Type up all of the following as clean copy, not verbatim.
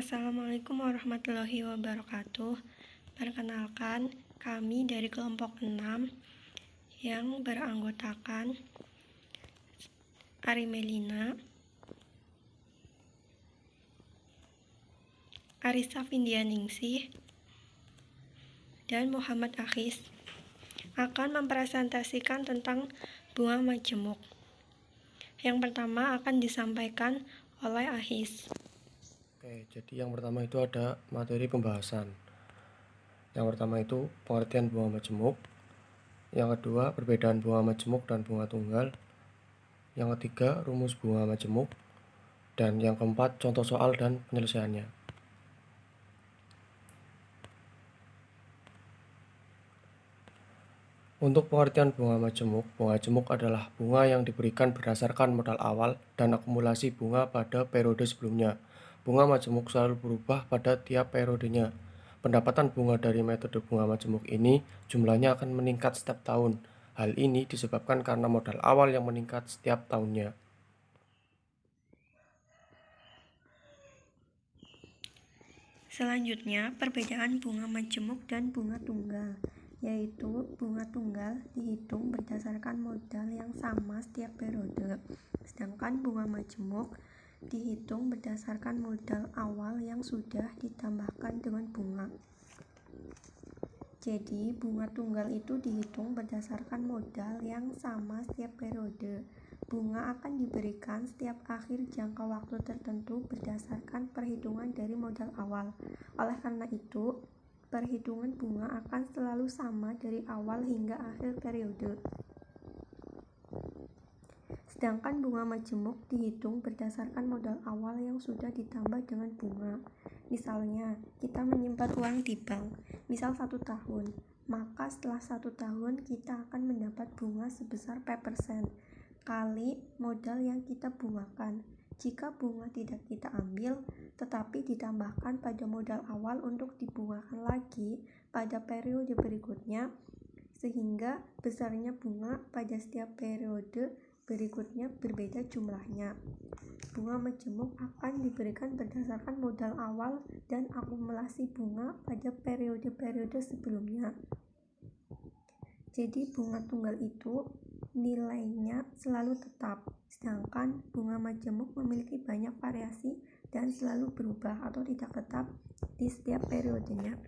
Assalamualaikum warahmatullahi wabarakatuh. Perkenalkan, kami dari kelompok 6 yang beranggotakan Ari Melina, Arisa Findianingsih, dan Muhammad Akhis akan mempresentasikan tentang bunga majemuk. Yang pertama akan disampaikan oleh Akhis. Oke, jadi yang pertama itu ada materi pembahasan. Yang pertama itu pengertian bunga majemuk. Yang kedua, perbedaan bunga majemuk dan bunga tunggal. Yang ketiga, rumus bunga majemuk. Dan yang keempat, contoh soal dan penyelesaiannya. Untuk pengertian bunga majemuk adalah bunga yang diberikan berdasarkan modal awal dan akumulasi bunga pada periode sebelumnya. Bunga majemuk selalu berubah pada tiap periodenya. Pendapatan bunga dari metode bunga majemuk ini jumlahnya akan meningkat setiap tahun. Hal ini disebabkan karena modal awal yang meningkat setiap tahunnya. Selanjutnya, perbedaan bunga majemuk dan bunga tunggal, yaitu bunga tunggal dihitung berdasarkan modal yang sama setiap periode, sedangkan bunga majemuk dihitung berdasarkan modal awal yang sudah ditambahkan dengan bunga. Jadi, bunga tunggal itu dihitung berdasarkan modal yang sama setiap periode. Bunga akan diberikan setiap akhir jangka waktu tertentu berdasarkan perhitungan dari modal awal. Oleh karena itu, perhitungan bunga akan selalu sama dari awal hingga akhir periode. Sedangkan bunga majemuk dihitung berdasarkan modal awal yang sudah ditambah dengan bunga. Misalnya, kita menyimpan uang di bank, misal 1 tahun, maka setelah 1 tahun kita akan mendapat bunga sebesar P% kali modal yang kita bungakan. Jika bunga tidak kita ambil, tetapi ditambahkan pada modal awal untuk dibungakan lagi pada periode berikutnya, sehingga besarnya bunga pada setiap periode berikutnya berbeda jumlahnya. Bunga majemuk akan diberikan berdasarkan modal awal dan akumulasi bunga pada periode-periode sebelumnya. Jadi bunga tunggal itu nilainya selalu tetap, sedangkan bunga majemuk memiliki banyak variasi dan selalu berubah atau tidak tetap di setiap periodenya.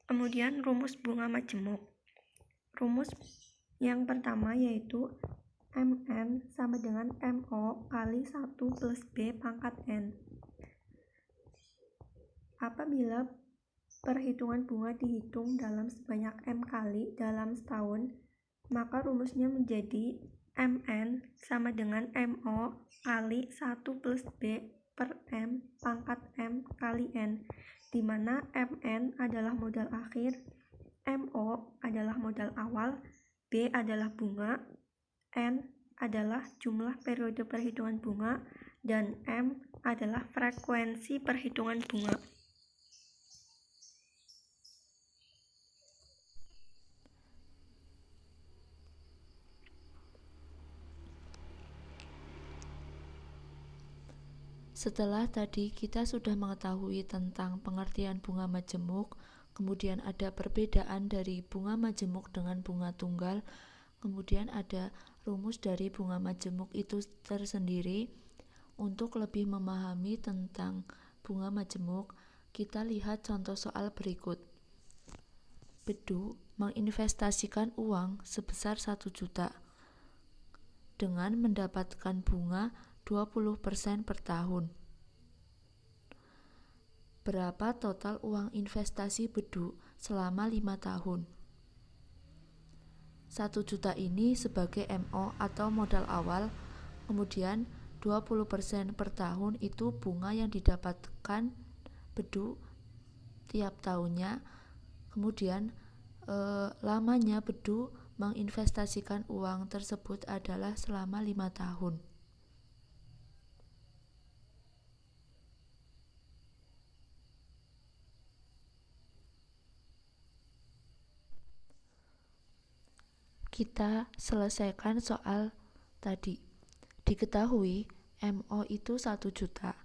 Kemudian rumus bunga majemuk. Rumus yang pertama yaitu Mn sama dengan Mo kali 1 plus B pangkat N. Apabila perhitungan bunga dihitung dalam sebanyak M kali dalam setahun, maka rumusnya menjadi Mn sama dengan Mo kali 1 plus B per M pangkat M kali N, di mana Mn adalah modal akhir, Mo adalah modal awal, B adalah bunga, N adalah jumlah periode perhitungan bunga, dan M adalah frekuensi perhitungan bunga. Setelah tadi kita sudah mengetahui tentang pengertian bunga majemuk, kemudian ada perbedaan dari bunga majemuk dengan bunga tunggal, kemudian ada rumus dari bunga majemuk itu tersendiri. Untuk lebih memahami tentang bunga majemuk, kita lihat contoh soal berikut. Bedu menginvestasikan uang sebesar 1 juta dengan mendapatkan bunga 20% per tahun. Berapa total uang investasi Bedu selama 5 tahun? 1 juta ini sebagai MO atau modal awal, kemudian 20% per tahun itu bunga yang didapatkan Bedu tiap tahunnya. Kemudian lamanya Bedu menginvestasikan uang tersebut adalah selama 5 tahun. kita selesaikan soal tadi. Diketahui MO itu 1 juta,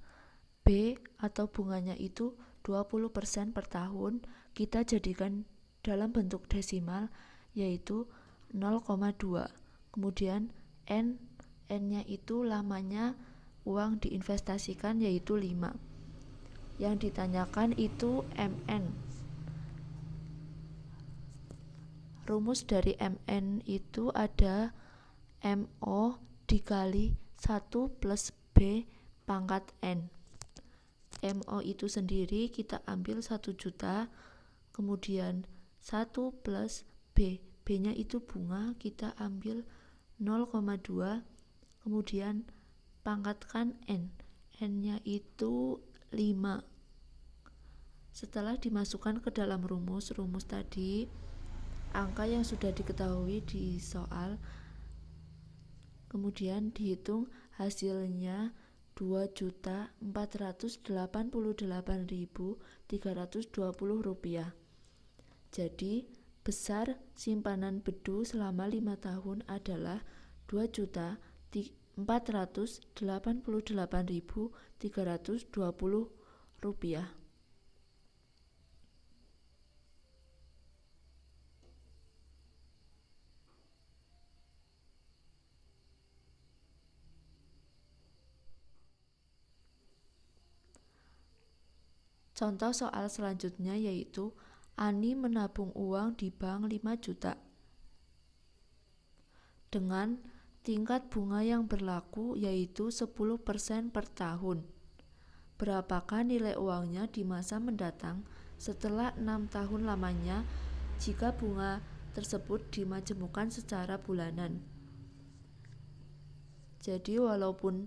B atau bunganya itu 20% per tahun, kita jadikan dalam bentuk desimal yaitu 0,2. Kemudian N-nya itu lamanya uang diinvestasikan yaitu 5. Yang ditanyakan itu MN. Rumus dari MN itu ada MO dikali 1 plus B pangkat N. MO itu sendiri kita ambil 1 juta, kemudian 1 plus B. B-nya itu bunga, kita ambil 0,2, kemudian pangkatkan N. N-nya itu 5. Setelah dimasukkan ke dalam rumus tadi, angka yang sudah diketahui di soal, kemudian dihitung hasilnya 2.488.320 rupiah. Jadi besar simpanan Bedu selama 5 tahun adalah 2.488.320 rupiah. Contoh soal selanjutnya yaitu Ani menabung uang di bank 5 juta dengan tingkat bunga yang berlaku yaitu 10% per tahun. Berapakah nilai uangnya di masa mendatang setelah 6 tahun lamanya jika bunga tersebut dimajemukkan secara bulanan? Jadi walaupun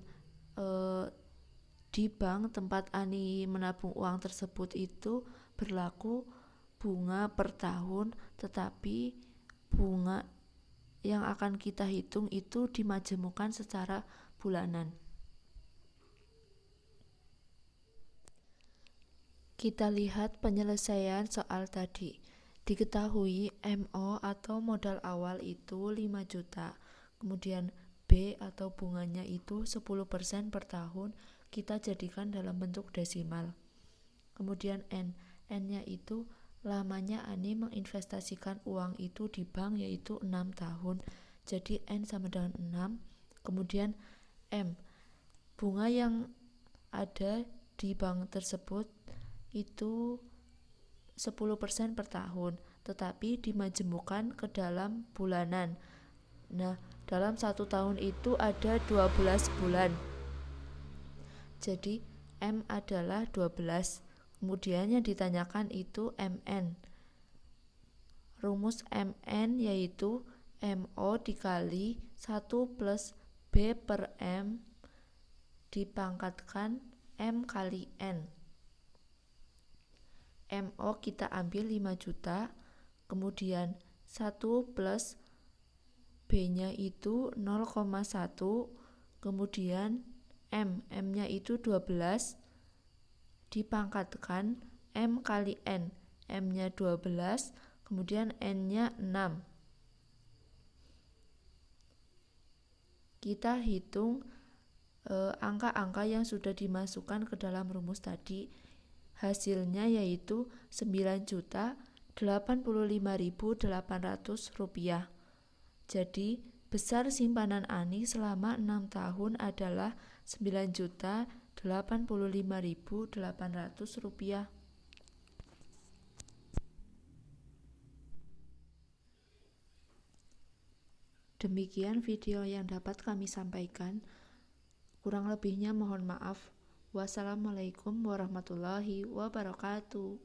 di bank tempat Ani menabung uang tersebut itu berlaku bunga per tahun, tetapi bunga yang akan kita hitung itu dimajemukkan secara bulanan. Kita lihat penyelesaian soal tadi. Diketahui MO atau modal awal itu 5 juta, kemudian B atau bunganya itu 10% per tahun, kita jadikan dalam bentuk desimal. Kemudian N-nya itu lamanya Ani menginvestasikan uang itu di bank yaitu 6 tahun. Jadi N sama dengan 6. Kemudian M, bunga yang ada di bank tersebut itu 10% per tahun, tetapi dimajemukkan ke dalam bulanan. Nah, dalam 1 tahun itu ada 12 bulan. Jadi M adalah 12. Kemudian yang ditanyakan itu MN. Rumus MN yaitu MO dikali 1 plus B per M dipangkatkan M kali N. MO kita ambil 5 juta, kemudian 1 plus B-nya itu 0,1, kemudian M-nya itu 12, dipangkatkan M kali N. M-nya 12, kemudian N-nya 6. Kita hitung angka-angka yang sudah dimasukkan ke dalam rumus tadi. Hasilnya yaitu 9.085.800 rupiah. Jadi besar simpanan Ani selama 6 tahun adalah 9.085.800 rupiah. Demikian video yang dapat kami sampaikan. Kurang lebihnya mohon maaf. Wassalamualaikum warahmatullahi wabarakatuh.